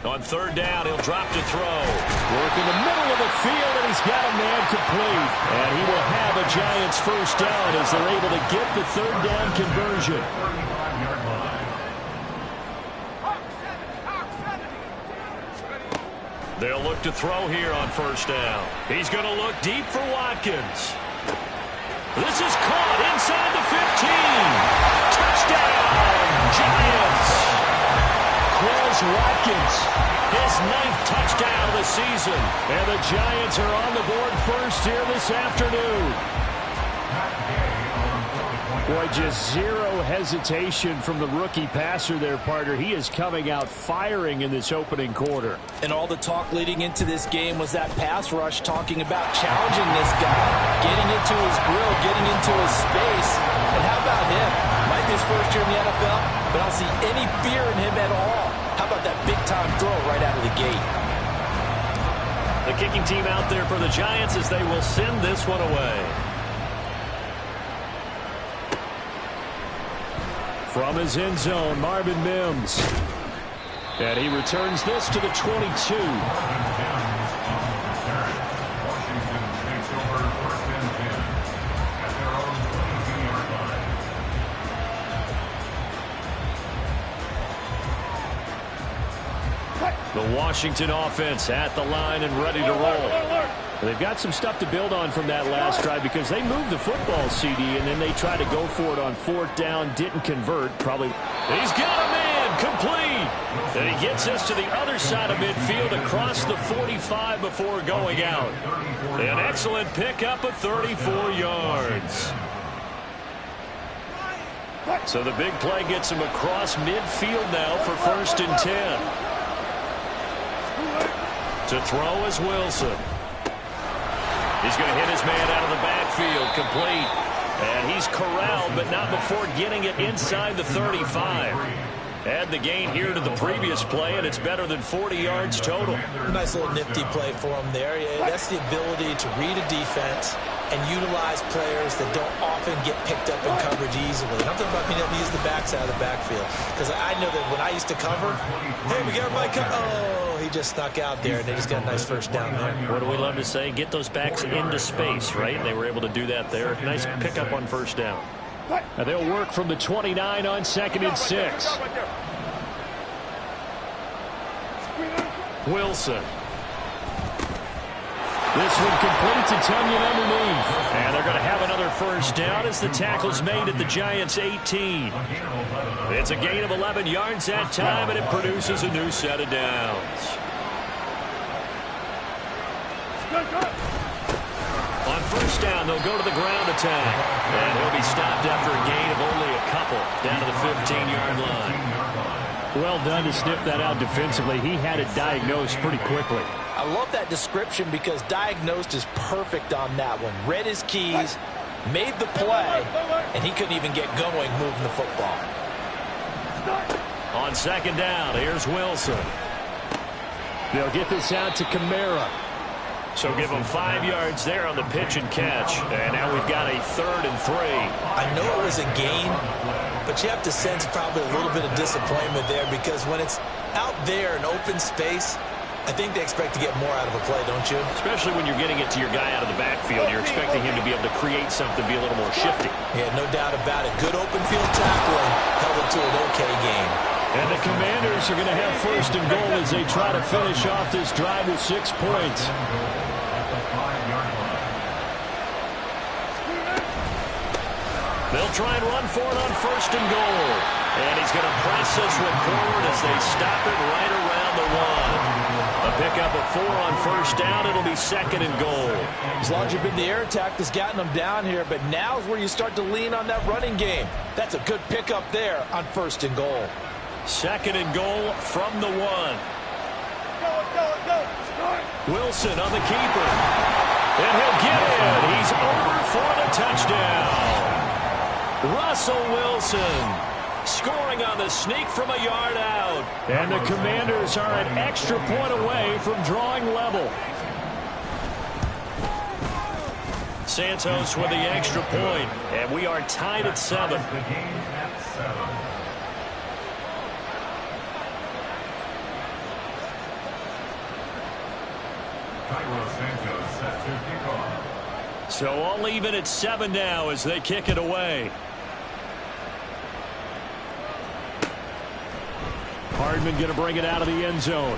On third down, he'll drop to throw. Work in the middle of the field, and he's got a man complete. And he will have a Giants first down as they're able to get the third down conversion. They'll look to throw here on first down. He's going to look deep for Watkins. This is caught inside the 15. Touchdown, Giants. Quez Watkins, his 9th touchdown of the season. And the Giants are on the board first here this afternoon. Boy, just zero hesitation from the rookie passer there, partner. He is coming out firing in this opening quarter. And all the talk leading into this game was that pass rush talking about challenging this guy, getting into his grill, getting into his space. And how about him? Might be his first year in the NFL, but I don't see any fear in him at all. How about that big-time throw right out of the gate? The kicking team out there for the Giants as they will send this one away. From his end zone, Marvin Mims. And he returns this to the 22. The Washington offense at the line and ready to roll. They've got some stuff to build on from that last drive because they moved the football, CD, and then they tried to go for it on fourth down, didn't convert. Probably. He's got a man complete. And he gets us to the other side of midfield across the 45 before going out. An excellent pickup of 34 yards. So the big play gets him across midfield now for 1st and 10. To throw is Wilson. He's going to hit his man out of the backfield, complete. And he's corralled, but not before getting it inside the 35. Add the gain here to the previous play, and it's better than 40 yards total. Nice little nifty play for him there. Yeah, that's the ability to read a defense and utilize players that don't often get picked up in coverage easily. And I'm talking about being able to use the backside of the backfield. Because I know that when I used to cover, hey, we got everybody cover. Oh, he just snuck out there, and they just got a nice first down there. What do we love to say? Get those backs into space, right? And they were able to do that there. Nice pickup on first down. And they'll work from the 29 on 2nd and 6. Wilson. This one complete to Tunyon underneath. And they're going to have another first down as the tackle's made at the Giants' 18. It's a gain of 11 yards that time, and it produces a new set of downs. On first down, they'll go to the ground attack. And he'll be stopped after a gain of only a couple down to the 15-yard line. Well done to sniff that out defensively. He had it diagnosed pretty quickly. I love that description because diagnosed is perfect on that one. Read his keys, made the play, and he couldn't even get going moving the football. On 2nd down, here's Wilson. They'll get this out to Kamara. So give him 5 yards there on the pitch and catch. And now we've got a 3rd and 3. I know it was a gain, but you have to sense probably a little bit of disappointment there because when it's out there in open space, I think they expect to get more out of a play, don't you? Especially when you're getting it to your guy out of the backfield. You're expecting him to be able to create something, be a little more shifty. Yeah, no doubt about it. Good open field tackling held it to an okay game. And the Commanders are going to have 1st and goal as they try to finish off this drive with 6 points. They'll try and run for it on 1st and goal. And he's going to press this one forward as they stop it right around the 1. A pickup of 4 on 1st down. It'll be 2nd and goal. As long as you've been the air attack that's gotten them down here, but now's where you start to lean on that running game. That's a good pickup there on 1st and goal. 2nd and goal from the 1. Wilson on the keeper. And he'll get it. He's over for the touchdown. Russell Wilson scoring on the sneak from a yard out. And the Commanders are an extra point away from drawing level. Santos with the extra point, and we are tied at 7. So I'll leave it at 7 now as they kick it away. Hardman going to bring it out of the end zone.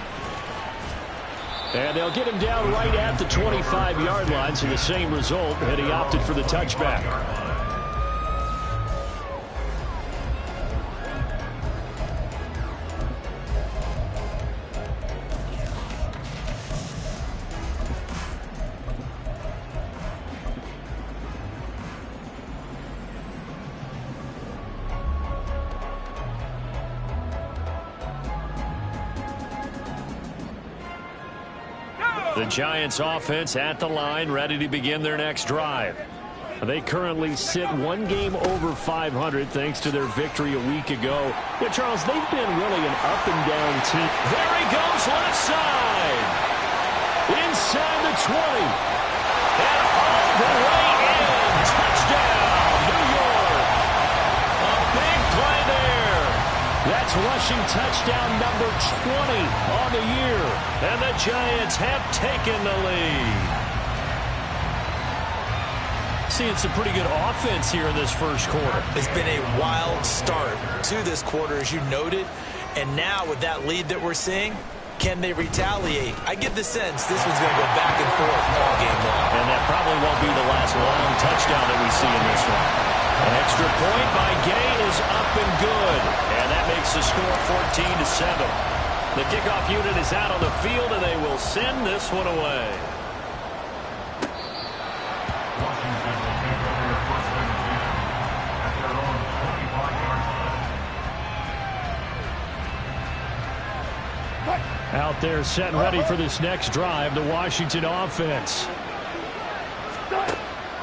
And they'll get him down right at the 25-yard line, so the same result, and he opted for the touchback. The Giants offense at the line, ready to begin their next drive. They currently sit one game over 500 thanks to their victory a week ago. But Charles, they've been really an up-and-down team. There he goes, left side. Inside the 20. And all the way in. Touchdown, New York. A big play there. That's rushing touchdown number 20 on the year. And the Giants have taken the lead. Seeing some pretty good offense here in this first quarter. It's been a wild start to this quarter, as you noted. And now with that lead that we're seeing, can they retaliate? I get the sense this one's going to go back and forth all game long. And that probably won't be the last long touchdown that we see in this one. An extra point by Gay is up and good. And that makes the score 14-7. The kickoff unit is out on the field, and they will send this one away. Out there set and ready for this next drive, the Washington offense.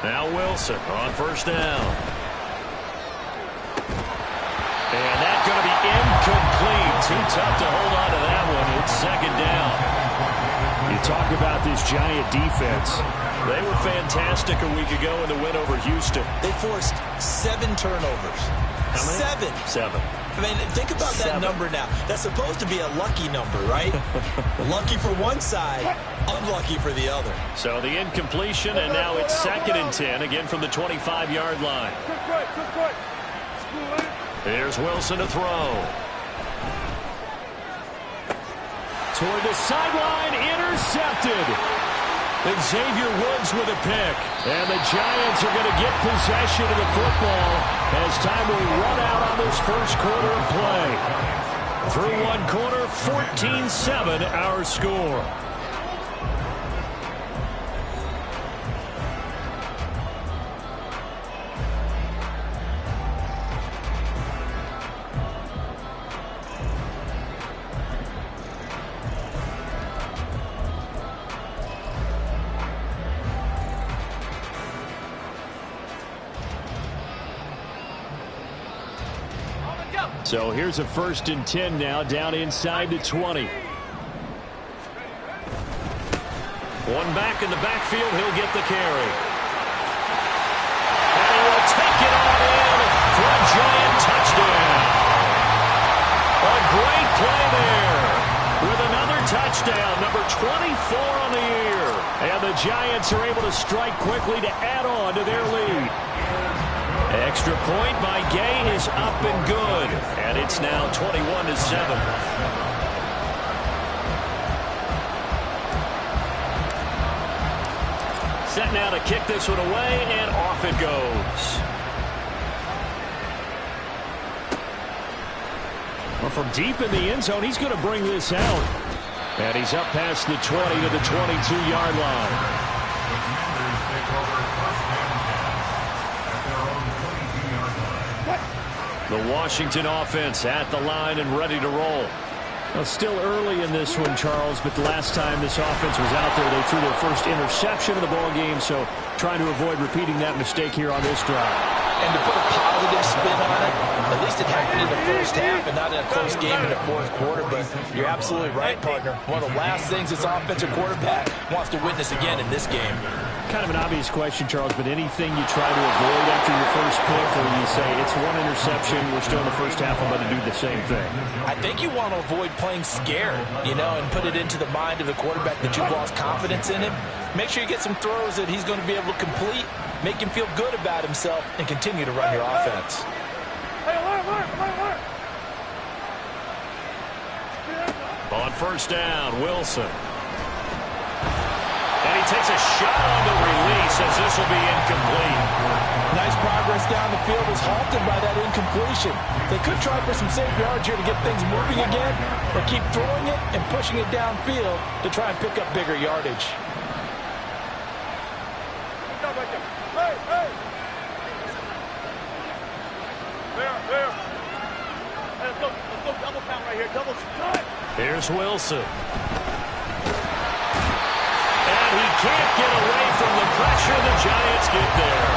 Now Wilson on first down. And that's going to be incomplete. Too tough to hold on to that one. It's second down. You talk about this Giant defense. They were fantastic a week ago in the win over Houston. They forced 7 turnovers. How many? 7. I mean, think about that 7. number now. That's supposed to be a lucky number, right? Lucky for one side, unlucky for the other. So the incompletion, and now it's 2nd and 10, again from the 25-yard line. Here's Wilson to throw. Toward the sideline, intercepted. And Xavier Woods with a pick. And the Giants are going to get possession of the football as time will run out on this first quarter of play. Through one quarter, 14-7 our score. So here's a 1st and 10 now, down inside the 20. One back in the backfield, he'll get the carry. And he will take it all in for a Giant touchdown. A great play there with another touchdown, number 24 on the year. And the Giants are able to strike quickly to add on to their lead. Extra point by Gay is up and good. And it's now 21-7. Set now to kick this one away, and off it goes. Well, from deep in the end zone, he's going to bring this out. And he's up past the 20 to the 22-yard line. The Washington offense at the line and ready to roll. Well, still early in this one, Charles, but the last time this offense was out there, they threw their first interception of the ball game, so trying to avoid repeating that mistake here on this drive. And to put a positive spin on it, at least it happened in the first half and not in a close game in the fourth quarter, but you're absolutely right, partner. One of the last things this offensive quarterback wants to witness again in this game. kind of an obvious question, Charles, but anything you try to avoid after your first pick, or you say it's one interception, we're still in the first half, I'm going to do the same thing? I think you want to avoid playing scared, and put it into the mind of the quarterback that you've lost confidence in him. Make sure you get some throws that he's going to be able to complete, make him feel good about himself, and continue to run your offense. On first down, Wilson. And he takes a shot on the release as this will be incomplete. Nice progress down the field is halted by that incompletion. They could try for some safe yards here to get things moving again, or keep throwing it and pushing it downfield to try and pick up bigger yardage. Here's Wilson. And he can't get away from the pressure. The Giants get there.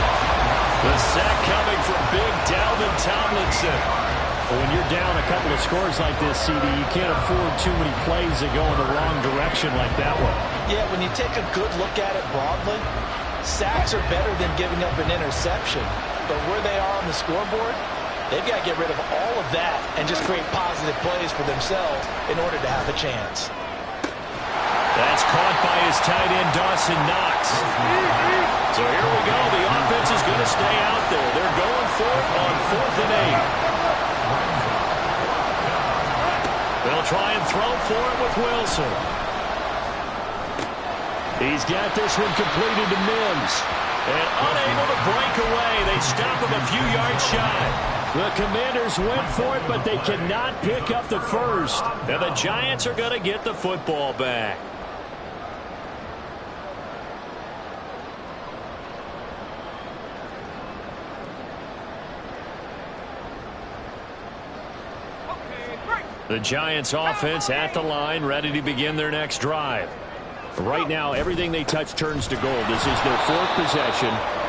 The sack coming from big Dalvin Tomlinson. When you're down a couple of scores like this, CD, you can't afford too many plays that go in the wrong direction like that one. Yeah, when you take a good look at it broadly, sacks are better than giving up an interception. But where they are on the scoreboard, they've got to get rid of all of that and just create positive plays for themselves in order to have a chance. That's caught by his tight end, Dawson Knox. So here we go. The offense is going to stay out there. They're going for it on 4th and 8. They'll try and throw for it with Wilson. He's got this one completed to Mims. And unable to break away. They stop him a few yards shy. The Commanders went for it, but they cannot pick up the first. And the Giants are going to get the football back. The Giants offense at the line, ready to begin their next drive. Right now, everything they touch turns to gold. This is their 4th possession.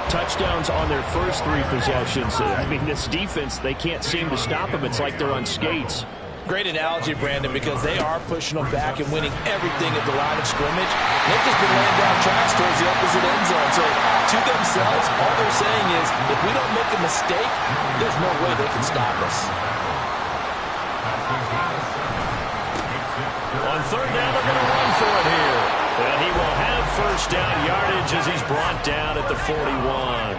Touchdowns on their first 3 possessions. I mean, this defense, they can't seem to stop them. It's like they're on skates. Great analogy, Brandon, because they are pushing them back and winning everything at the line of scrimmage. They've just been laying down tracks towards the opposite end zone. So to themselves, all they're saying is, if we don't make a mistake, there's no way they can stop us. On 3rd down, they're going to run for it here. And he will have first down yardage as he's brought down at the 41.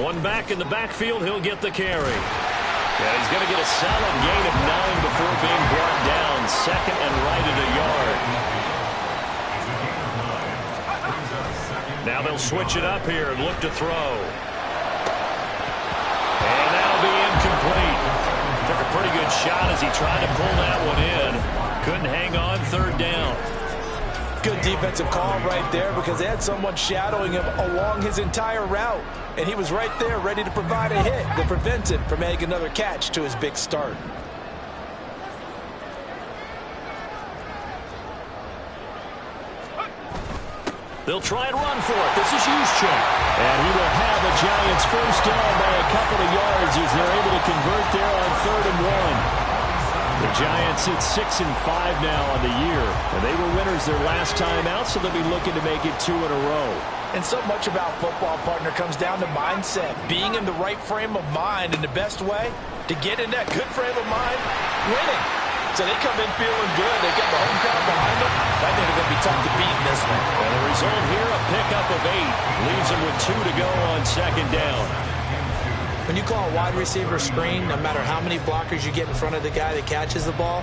One back in the backfield, he'll get the carry. And he's going to get a solid gain of 9 before being brought down. 2nd and right at a yard. Now they'll switch it up here and look to throw. And that'll be incomplete. Took a pretty good shot as he tried to pull that one in. Couldn't hang on 3rd down. Good defensive call right there because they had someone shadowing him along his entire route. And he was right there ready to provide a hit that prevents him from making another catch to his big start. They'll try and run for it. This is Juszczyk. And he will have the Giants first down by a couple of yards as they're able to convert there on 3rd and 1. The Giants at 6-5 now on the year. And they were winners their last time out, so they'll be looking to make it 2 in a row. And so much about football, partner, comes down to mindset. Being in the right frame of mind, and the best way to get in that good frame of mind, winning. So they come in feeling good. They got the home crowd behind them. I think they're going to be tough to beat in this one. And the result here, a pickup of 8. Leaves them with 2 to go on 2nd down. When you call a wide receiver screen, no matter how many blockers you get in front of the guy that catches the ball,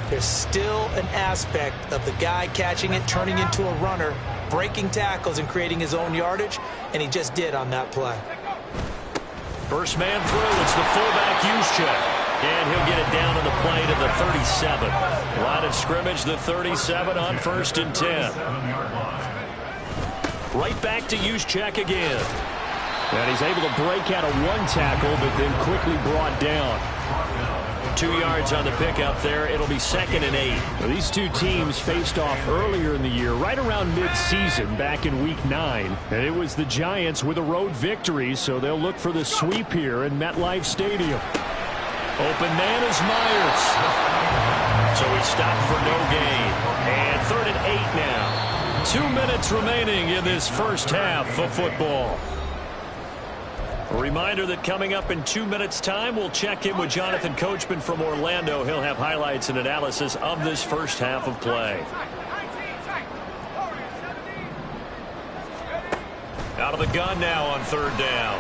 there's still an aspect of the guy catching it, turning into a runner, breaking tackles and creating his own yardage, and he just did on that play. First man through, it's the fullback Juszczyk. And he'll get it down to the play to the 37. Line of scrimmage, the 37 on 1st and 10. Right back to Juszczyk again. And he's able to break out of 1 tackle, but then quickly brought down. 2 yards on the pickup there. It'll be 2nd and 8. Well, these two teams faced off earlier in the year, right around mid-season, back in Week 9. And it was the Giants with a road victory, so they'll look for the sweep here in MetLife Stadium. Open man is Myers. So he stopped for no gain. And 3rd and 2 minutes remaining in this first half of football. A reminder that coming up in 2 minutes' time, we'll check in with Jonathan Coachman from Orlando. He'll have highlights and analysis of this first half of play. Out of the gun now on third down.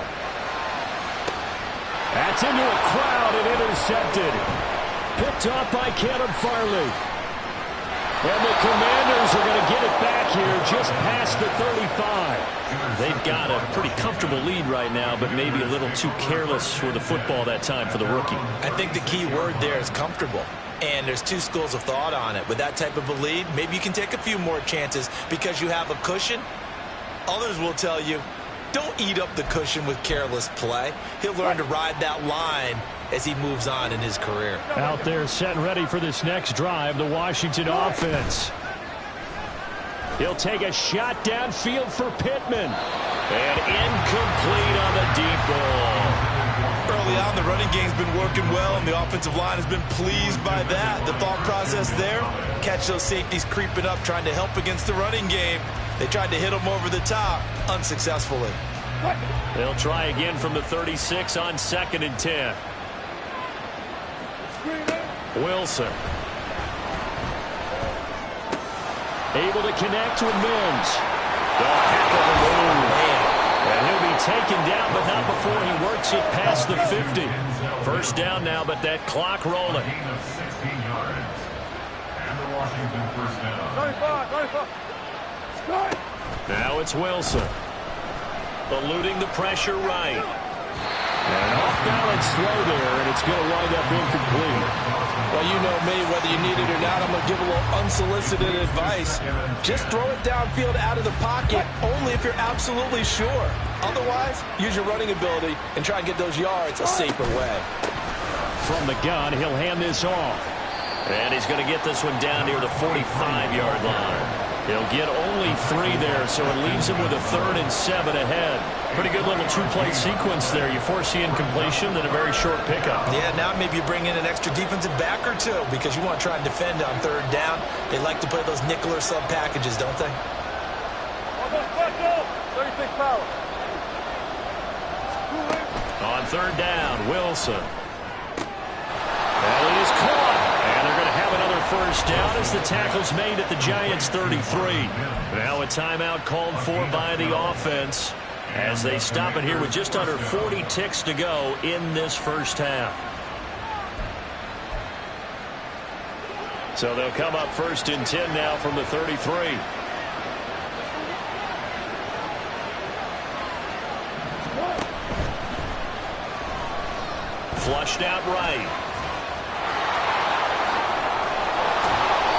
That's into a crowd and intercepted. Picked off by Caleb Farley. And the Commanders are going to get it back here just past the 35. They've got a pretty comfortable lead right now, but maybe a little too careless with the football that time for the rookie. I think the key word there is comfortable. And there's two schools of thought on it. With that type of a lead, maybe you can take a few more chances because you have a cushion. Others will tell you, don't eat up the cushion with careless play. He'll learn to ride that line as he moves on in his career. Out there set and ready for this next drive, the Washington offense. He'll take a shot downfield for Pittman. And incomplete on the deep ball. Early on, the running game's been working well, and the offensive line has been pleased by that. The thought process there, catch those safeties creeping up, trying to help against the running game. They tried to hit him over the top, unsuccessfully. They'll try again from the 36 on 2nd and 10. Wilson. Able to connect with Mims. The heck of a move. And he'll be taken down, but not before he works it past the 50. First down now, but that clock rolling. 16 yards. And the Washington first down. Now it's Wilson. Eluding the pressure right. And off-balance throw there, and it's going to wind up incomplete. Well, you know me, whether you need it or not, I'm going to give a little unsolicited advice. Just throw it downfield out of the pocket, only if you're absolutely sure. Otherwise, use your running ability and try and get those yards a safer way. From the gun, he'll hand this off. And he's going to get this one down near the 45-yard line. He'll get only 3 there, so it leaves him with a 3rd and 7 ahead. Pretty good little two-play sequence there. You force the incompletion, then a very short pickup. Yeah, now maybe you bring in an extra defensive back or two because you want to try and defend on 3rd down. They like to play those nickel or sub packages, don't they? 36 power. On 3rd down, Wilson. That is caught. And they're going to have another first down as the tackle's made at the Giants' 33. Now a timeout called for by the offense as they stop it here with just under 40 ticks to go in this first half. So they'll come up 1st and 10 now from the 33. Flushed out right.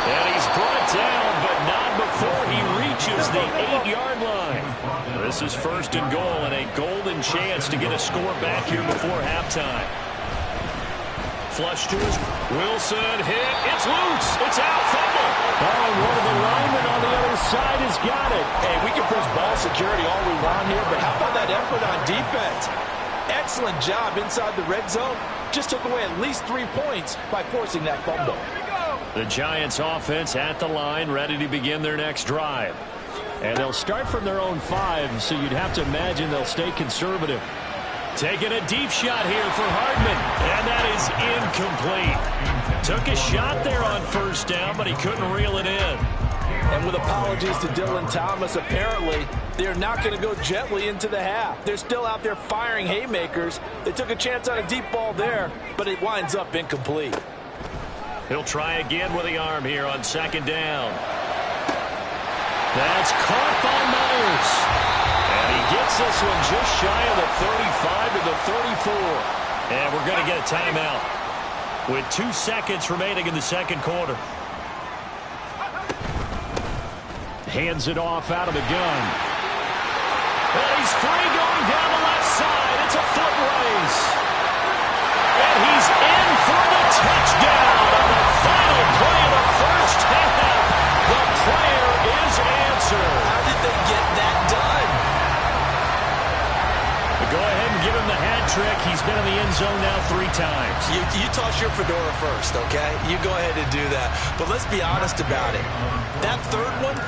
And he's brought down, but not before he reaches the 8-yard line. This is 1st and goal and a golden chance to get a score back here before halftime. Flush to his Wilson hit. It's loose. It's out. Fumble. Oh, and one of the linemen on the other side has got it. Hey, we can push ball security all we want here, but how about that effort on defense? Excellent job inside the red zone. Just took away at least 3 points by forcing that fumble. The Giants offense at the line, ready to begin their next drive. And they'll start from their own 5, so you'd have to imagine they'll stay conservative. Taking a deep shot here for Hardman, and that is incomplete. Took a shot there on 1st down, but he couldn't reel it in. And with apologies to Dylan Thomas, apparently they're not going to go gently into the half. They're still out there firing haymakers. They took a chance on a deep ball there, but it winds up incomplete. He'll try again with the arm here on 2nd down. That's caught by Myers. And he gets this one just shy of the 35 to the 34. And we're going to get a timeout with 2 seconds remaining in the 2nd quarter. Hands it off out of the gun. And he's free going down the left side. It's a foot race. And he's in for the touchdown on the final play of the first half. The prayer is answered. How did they get that done? Go ahead and give him the hat trick. He's been in the end zone now 3 times. You toss your fedora first, okay? You go ahead and do that. But let's be honest about it. That 3rd one,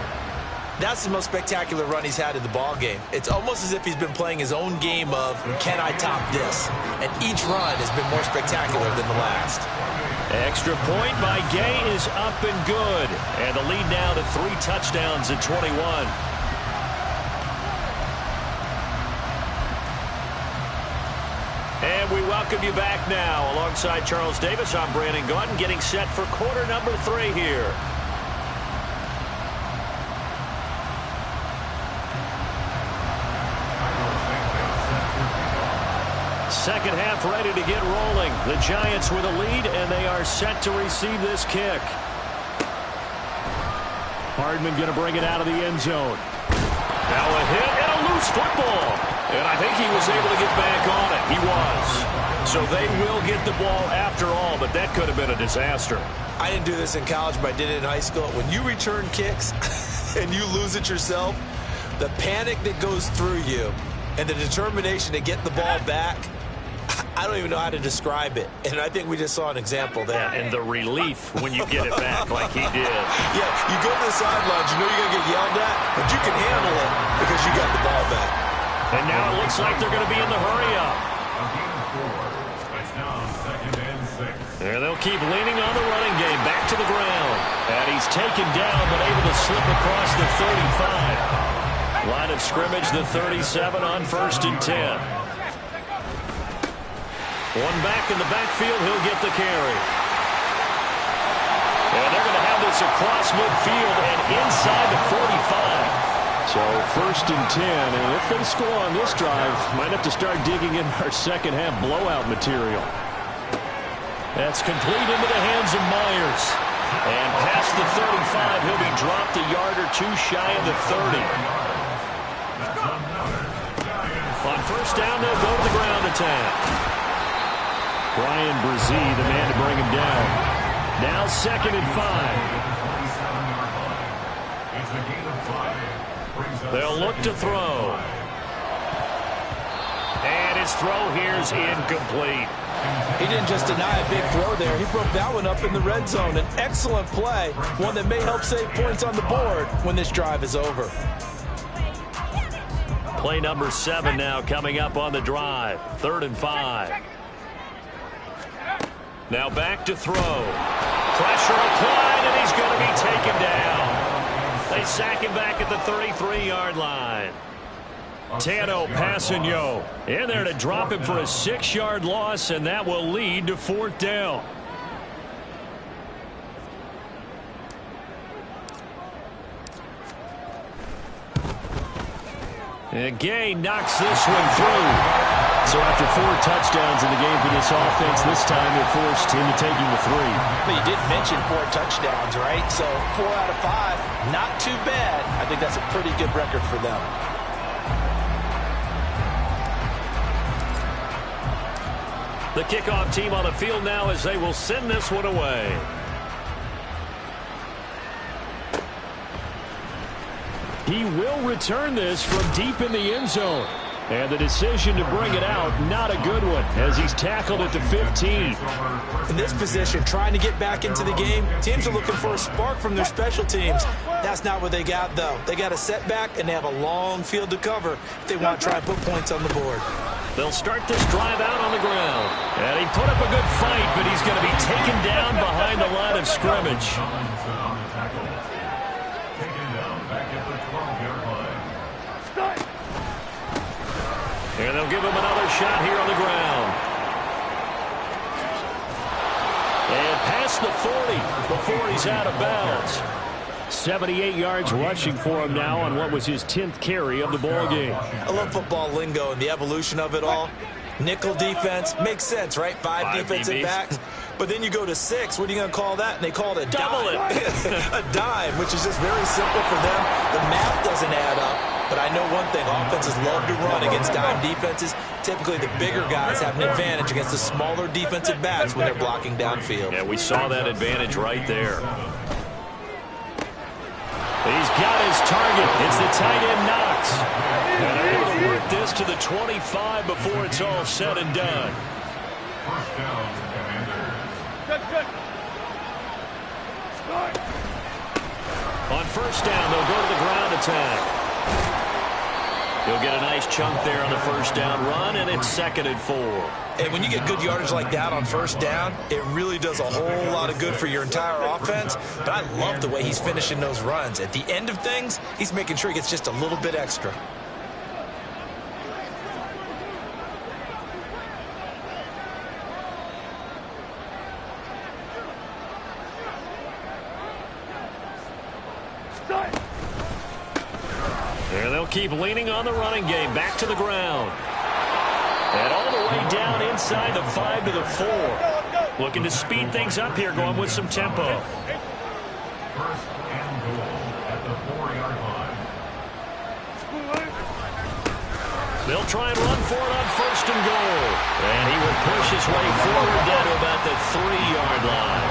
That's the most spectacular run he's had in the ball game. It's almost as if he's been playing his own game of, can I top this? And each run has been more spectacular than the last. Extra point by Gay is up and good. And the lead now to 3 touchdowns at 21. And we welcome you back now. Alongside Charles Davis, I'm Brandon Gaudin, getting set for quarter number 3 here. Second half ready to get rolling. The Giants with a lead, and they are set to receive this kick. Hardman going to bring it out of the end zone. Now a hit and a loose football. And I think he was able to get back on it. He was. So they will get the ball after all, but that could have been a disaster. I didn't do this in college, but I did it in high school. When you return kicks and you lose it yourself, the panic that goes through you and the determination to get the ball back, I don't even know how to describe it. And I think we just saw an example there. Yeah, and the relief when you get it back like he did. Yeah, you go to the sidelines, you know you're going to get yelled at, but you can handle it because you got the ball back. And now it looks like they're going to be in the hurry-up. And they'll keep leaning on the running game. Back to the ground. And he's taken down, but able to slip across the 35. Line of scrimmage, the 37 on 1st and 10. One back in the backfield, he'll get the carry. And they're going to have this across midfield and inside the 45. So 1st and 10, and if they score on this drive, might have to start digging in our second half blowout material. That's complete into the hands of Myers. And past the 35, he'll be dropped a yard or 2 shy of the 30. On 1st down, they'll go to the ground attack. Brian Brzee, the man to bring him down. Now 2nd and 5. They'll look to throw. And his throw here's incomplete. He didn't just deny a big throw there. He broke that one up in the red zone. An excellent play, one that may help save points on the board when this drive is over. Play number 7 now coming up on the drive. 3rd and 5. Now back to throw. Pressure applied, and he's going to be taken down. They sack him back at the 33-yard line. Tano Passanio in there to drop him for a 6-yard loss, and that will lead to 4th down. And Gay knocks this one through. So after 4 touchdowns in the game for this offense, this time they're forced into taking the 3. But you did mention 4 touchdowns, right? So 4 out of 5, not too bad. I think that's a pretty good record for them. The kickoff team on the field now as they will send this one away. He will return this from deep in the end zone. And the decision to bring it out, not a good one, as he's tackled at the 15. In this position, trying to get back into the game, teams are looking for a spark from their special teams. That's not what they got, though. They got a setback, and they have a long field to cover if they want to try and put points on the board. They'll start this drive out on the ground. And he put up a good fight, but he's going to be taken down behind the line of scrimmage. And they'll give him another shot here on the ground. And past the 40 before he's out of bounds. 78 yards rushing for him now on what was his 10th carry of the ball game. I love football lingo and the evolution of it all. Nickel defense makes sense, right? 5 defensive backs. But then you go to 6. What are you going to call that? And they call it a double dime. A dime, which is just very simple for them. The math doesn't add up. But I know one thing, offenses love to run against dime defenses. Typically, the bigger guys have an advantage against the smaller defensive backs when they're blocking downfield. Yeah, we saw that advantage right there. He's got his target. It's the tight end Knox. And they're able to work this to the 25 before it's all said and done. First down, Commander. On first down, they'll go to the ground attack. He'll get a nice chunk there on the first down run, and it's 2nd and 4. And when you get good yardage like that on first down, it really does a whole lot of good for your entire offense. But I love the way he's finishing those runs. At the end of things, he's making sure he gets just a little bit extra. And they'll keep leaning on the running game. Back to the ground. And all the way down inside the 5 to the 4. Looking to speed things up here, going with some tempo. 1st and goal at the 4-yard line. They'll try and run for it on 1st and goal. And he will push his way forward down to about the 3-yard line.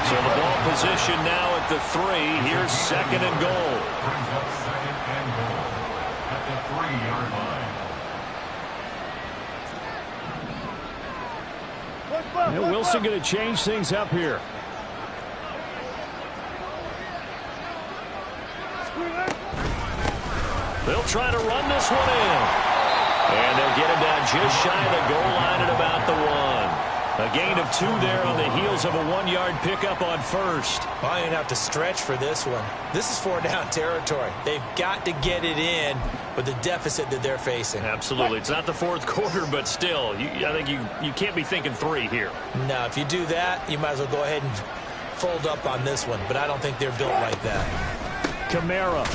So the ball position now at the 3. Here's 2nd and goal. Brings up 2nd and goal at the 3-yard line. And Wilson going to change things up here. They'll try to run this one in. And they'll get him down just shy of the goal line at about the 1. A gain of 2 there on the heels of a 1-yard pickup on first. Well, I didn't have to stretch for this one. This is 4-down territory. They've got to get it in with the deficit that they're facing. Absolutely. It's not the 4th quarter, but still, I think you can't be thinking 3 here. No, if you do that, you might as well go ahead and fold up on this one. But I don't think they're built like that. Kamara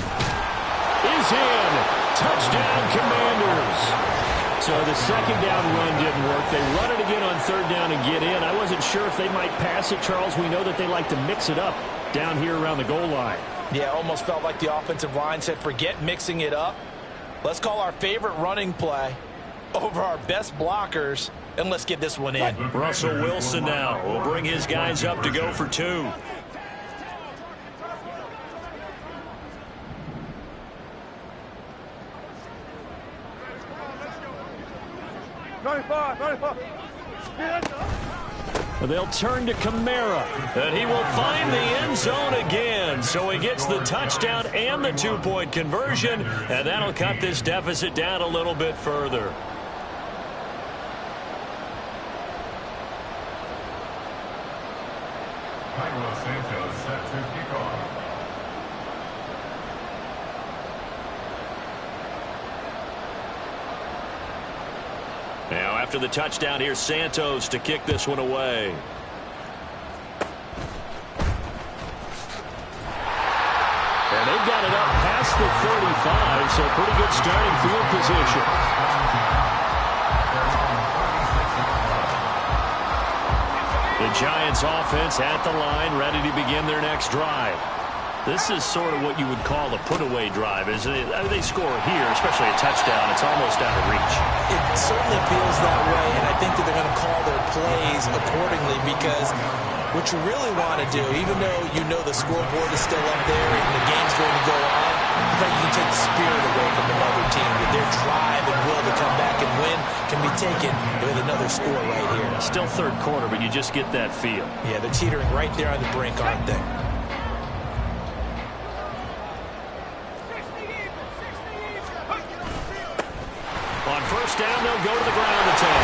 is in. Touchdown, Commanders. So the 2nd down run didn't work. They run it again on 3rd down and get in. I wasn't sure if they might pass it, Charles. We know that they like to mix it up down here around the goal line. Yeah, almost felt like the offensive line said, forget mixing it up. Let's call our favorite running play over our best blockers, and let's get this one in. Russell Wilson now will bring his guys up to go for 2. They'll turn to Kamara, and he will find the end zone again. So he gets the touchdown and the 2-point conversion, and that'll cut this deficit down a little bit further. Cairo Santos set to kick off. Now, after the touchdown, here's Santos to kick this one away. And they've got it up past the 35, so pretty good starting field position. The Giants offense at the line, ready to begin their next drive. This is sort of what you would call a put-away drive, isn't it? I mean, they score here, especially a touchdown. It's almost out of reach. It certainly feels that way, and I think that they're going to call their plays accordingly because what you really want to do, even though you know the scoreboard is still up there and the game's going to go on, I think you can take the spirit away from another team, that their drive and will to come back and win can be taken with another score right here. Still 3rd quarter, but you just get that feel. Yeah, they're teetering right there on the brink, aren't they? On first down, they'll go to the ground attack.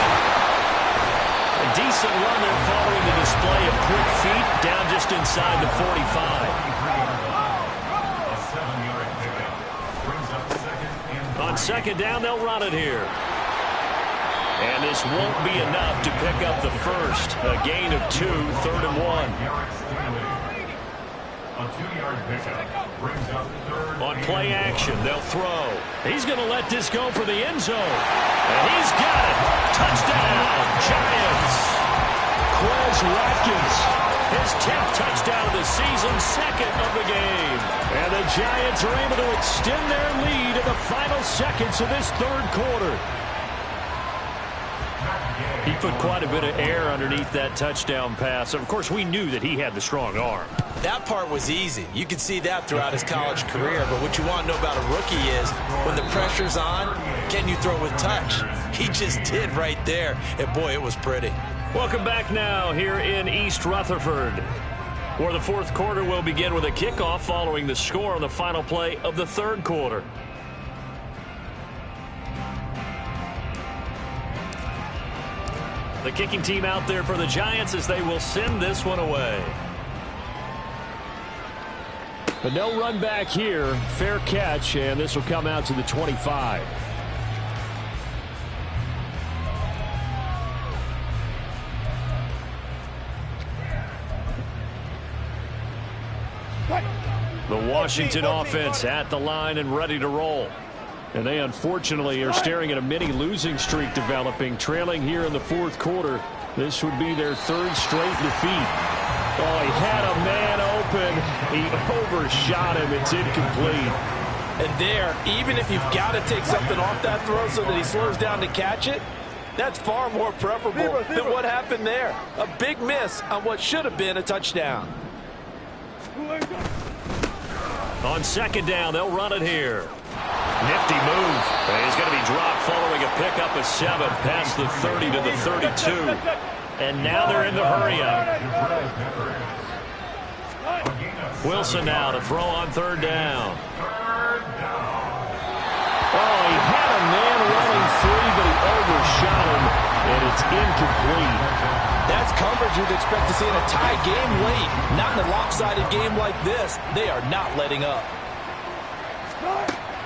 A decent run there following the display of quick feet down just inside the 45. A 7-yard pickup. Brings up 2nd and On 2nd down, they'll run it here. And this won't be enough to pick up the first. A gain of 2, 3rd and 1. Garrett Stanley. A 2-yard pickup. Brings up 3rd. On play action, they'll throw. He's going to let this go for the end zone. And he's got it. Touchdown, Giants. Quez Watkins, his 10th touchdown of the season, 2nd of the game. And the Giants are able to extend their lead in the final seconds of this 3rd quarter. He put quite a bit of air underneath that touchdown pass. Of course, we knew that he had the strong arm. That part was easy. You could see that throughout his college career. But what you want to know about a rookie is when the pressure's on, can you throw with touch? He just did right there. And, boy, it was pretty. Welcome back now here in East Rutherford. Where the fourth quarter will begin with a kickoff following the score on the final play of the third quarter. The kicking team out there for the Giants as they will send this one away. But no run back here. Fair catch, and this will come out to the 25. The Washington offense at the line and ready to roll. And they unfortunately are staring at a mini losing streak developing, trailing here in the fourth quarter. This would be their third straight defeat. Oh, he had a man open. He overshot him. It's incomplete. And there, even if you've got to take something off that throw so that he slows down to catch it, that's far more preferable than what happened there. A big miss on what should have been a touchdown. On second down, they'll run it here. Nifty move. He's going to be dropped following a pickup of 7 past the 30 to the 32. And now they're in the hurry-up. Wilson now to throw on third down. Oh, he had a man running free, but he overshot him, and it's incomplete. That's coverage you'd expect to see in a tie game late. Not in a lopsided game like this. They are not letting up.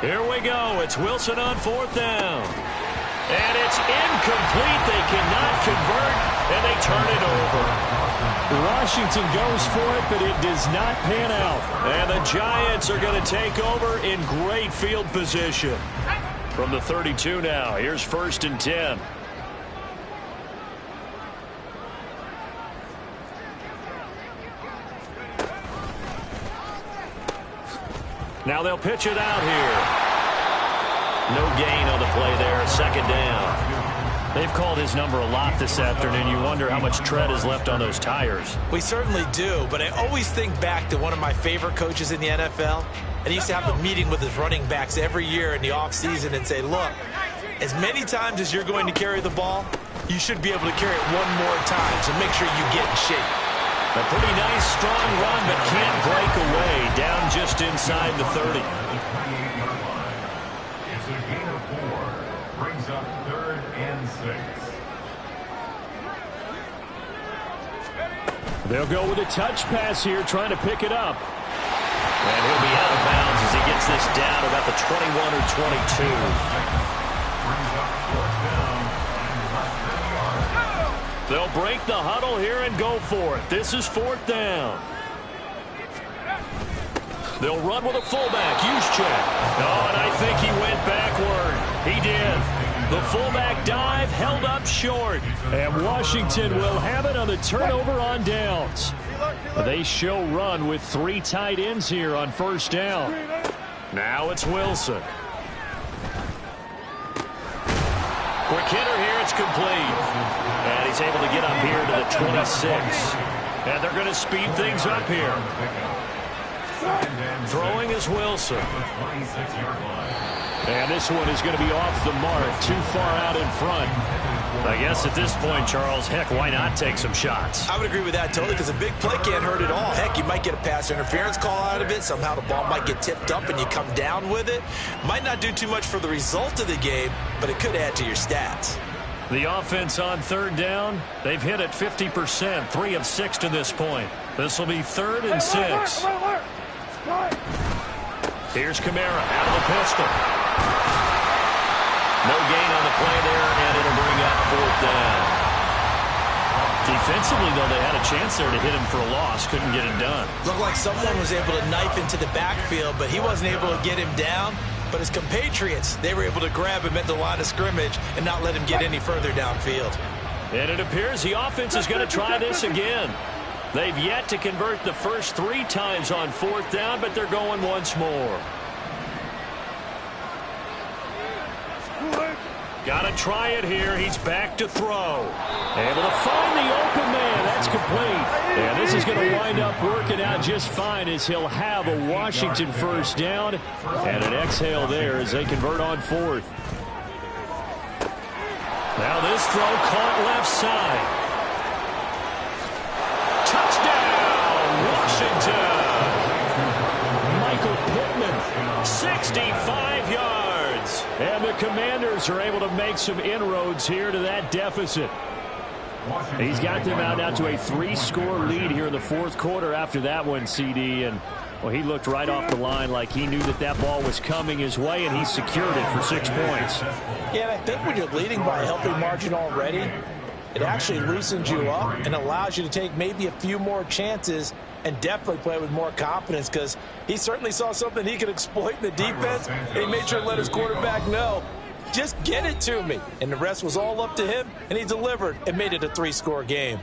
Here we go. It's Wilson on fourth down. And it's incomplete. They cannot convert, and they turn it over. Washington goes for it, but it does not pan out. And the Giants are going to take over in great field position. From the 32 now, here's 1st and 10. Now they'll pitch it out here. No gain on the play there, second down. They've called his number a lot this afternoon. You wonder how much tread is left on those tires. We certainly do, but I always think back to one of my favorite coaches in the NFL. And he used to have a meeting with his running backs every year in the offseason and say, look, as many times as you're going to carry the ball, you should be able to carry it one more time, so make sure you get in shape. A pretty nice, strong run, but can't break away. Down just inside the 30. It's a gain of 4. Brings up 3rd and 6. They'll go with a touch pass here, trying to pick it up. And he'll be out of bounds as he gets this down about the 21 or 22. Brings up 4th down and less than a yard. They'll break the huddle here and go for it. This is 4th down. They'll run with a fullback. Juszczyk. Oh, and I think he went backward. He did. The fullback dive held up short. And Washington will have it on the turnover on downs. They show run with 3 tight ends here on 1st down. Now it's Wilson. Quick hitter here. It's complete. And he's able to get up here to the 26. And they're going to speed things up here. Throwing is Wilson. And this one is going to be off the mark, too far out in front. I guess at this point, Charles, heck, why not take some shots? I would agree with that totally, because a big play can't hurt at all. Heck, you might get a pass interference call out of it. Somehow the ball might get tipped up and you come down with it. Might not do too much for the result of the game, but it could add to your stats. The offense on 3rd down, they've hit it 50%, 3 of 6 to this point. This will be 3rd and 6. Here's Kamara out of the pistol. No gain on the play there, and it'll bring up 4th down. Defensively, though, they had a chance there to hit him for a loss. Couldn't get it done. Looked like someone was able to knife into the backfield, but he wasn't able to get him down. But his compatriots, they were able to grab him at the line of scrimmage and not let him get any further downfield. And it appears the offense is going to try this again. They've yet to convert the first 3 times on 4th down, but they're going once more. Got to try it here. He's back to throw. Able to find the open man. That's complete. And this is going to wind up working out just fine as he'll have a Washington 1st down. And an exhale there as they convert on 4th. Now this throw caught left side. Touchdown, Washington. Michael Pittman, 65 yards. And the Commanders are able to make some inroads here to that deficit. He's got them out now to a 3-score lead here in the fourth quarter after that one, CD. And, well, he looked right off the line like he knew that that ball was coming his way, and he secured it for 6 points. Yeah, and I think when you're leading by a healthy margin already, it actually loosens you up and allows you to take maybe a few more chances and definitely play with more confidence, because he certainly saw something he could exploit in the defense, and he made sure to let his quarterback know, just get it to me. And the rest was all up to him, and he delivered and made it a 3-score game.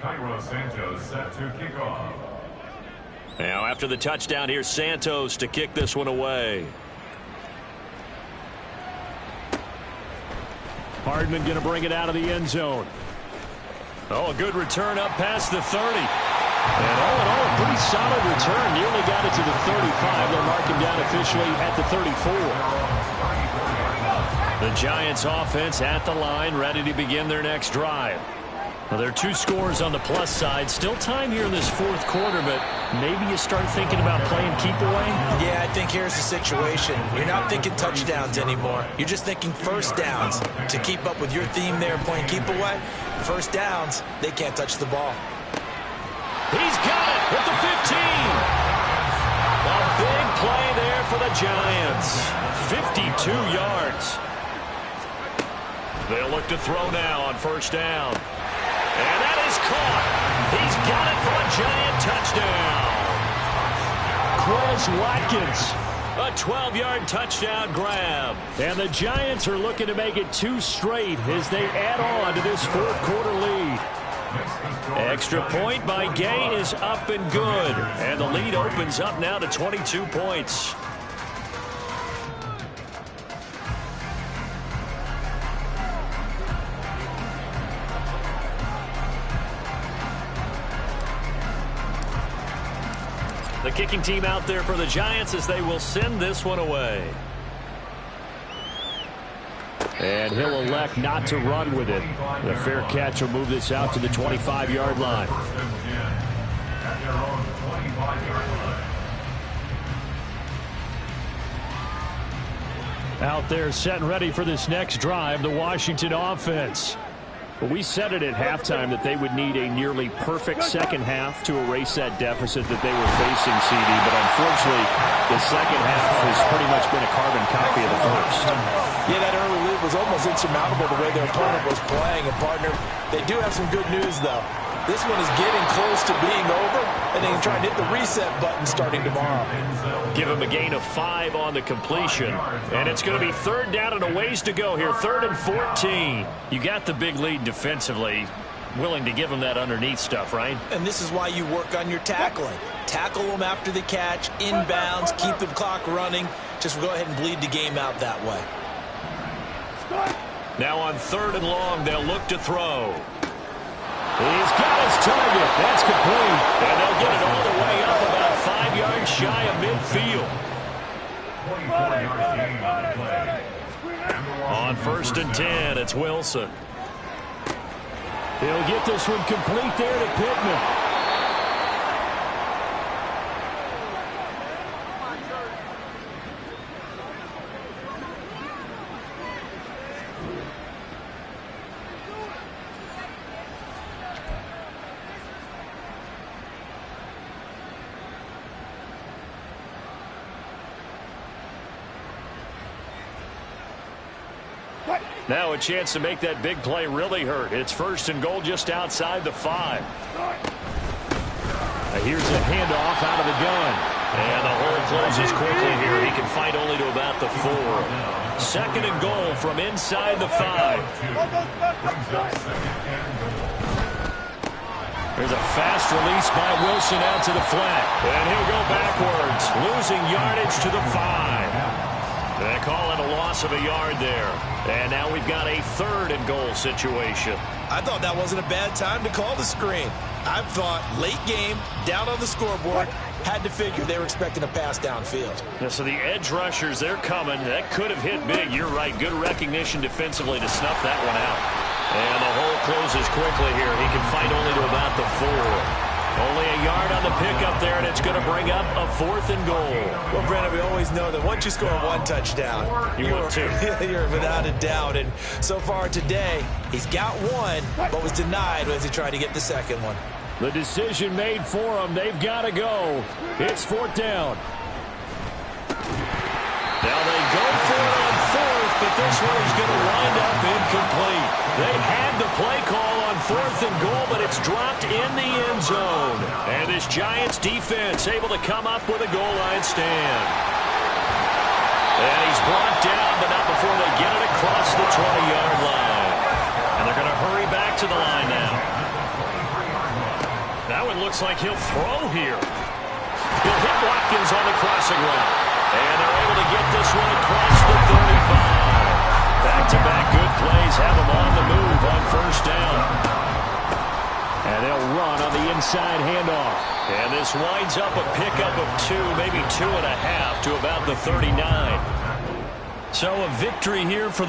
Cairo Santos set to kick off. Now after the touchdown, here's Santos to kick this one away. Hardman going to bring it out of the end zone. Oh, a good return up past the 30. And all in all, a pretty solid return. Nearly got it to the 35. They'll mark him down officially at the 34. The Giants offense at the line, ready to begin their next drive. Well, there are 2 scores on the plus side. Still time here in this fourth quarter, but maybe you start thinking about playing keep away? Yeah, I think here's the situation. You're not thinking touchdowns anymore. You're just thinking first downs. To keep up with your theme there, playing keep away, first downs, they can't touch the ball. He's got it at the 15. A big play there for the Giants. 52 yards. They'll look to throw now on first down. And that is caught. He's got it for a Giant touchdown. Quez Watkins, a 12-yard touchdown grab. And the Giants are looking to make it 2 straight as they add on to this fourth quarter lead. Extra point by Gay is up and good. And the lead opens up now to 22 points. The kicking team out there for the Giants as they will send this one away. And he'll elect not to run with it. The fair catch will move this out to the 25-yard line. Out there set and ready for this next drive, the Washington offense. Well, we said it at halftime that they would need a nearly perfect second half to erase that deficit that they were facing, CD. But unfortunately, the second half has pretty much been a carbon copy of the first. Yeah, that early lead was almost insurmountable the way their opponent was playing. And, partner, they do have some good news, though. This one is getting close to being over, and they can try and hit the reset button starting tomorrow. Give him a gain of 5 on the completion. And it's going to be third down and a ways to go here. 3rd and 14. You got the big lead defensively. Willing to give them that underneath stuff, right? And this is why you work on your tackling. Tackle them after the catch, inbounds, keep the clock running. Just go ahead and bleed the game out that way. Now on 3rd and long, they'll look to throw. He's got his target. That's complete. And they'll get it all the way up about 5 yards shy of midfield. 24 yards gain on the play. On 1st and 10, it's Wilson. He'll get this one complete there to Pittman. Now a chance to make that big play really hurt. It's 1st and goal just outside the 5. Here's a handoff out of the gun. And the hole closes quickly here. He can fight only to about the 4. 2nd and goal from inside the 5. There's a fast release by Wilson out to the flat. And he'll go backwards, losing yardage to the 5. They call it a loss of a yard there. And now we've got a 3rd and goal situation. I thought that wasn't a bad time to call the screen. I thought late game, down on the scoreboard, had to figure they were expecting a pass downfield. Yeah, so the edge rushers, they're coming. That could have hit big. You're right. Good recognition defensively to snuff that one out. And the hole closes quickly here. He can fight only to about the 4. Only a yard on the pickup there, and it's going to bring up a 4th and goal. Well, Brandon, we always know that once you score one touchdown, you're without a doubt. And so far today, he's got one, but was denied as he tried to get the second one. The decision made for him. They've got to go. It's 4th down. Now they go for it on 4th, but this one is going to wind up incomplete. They had the play call on 4th and goal, but it's dropped in the end zone. And this Giants defense able to come up with a goal line stand. And he's brought down, but not before they get it across the 20-yard line. And they're going to hurry back to the line now. That one looks like he'll throw here. He'll hit Watkins on the crossing route. And they're able to get this one across the 35. Back-to-back good plays have them on the move on 1st down. And they'll run on the inside handoff. And this winds up a pickup of 2, maybe 2.5 to about the 39. So a victory here for the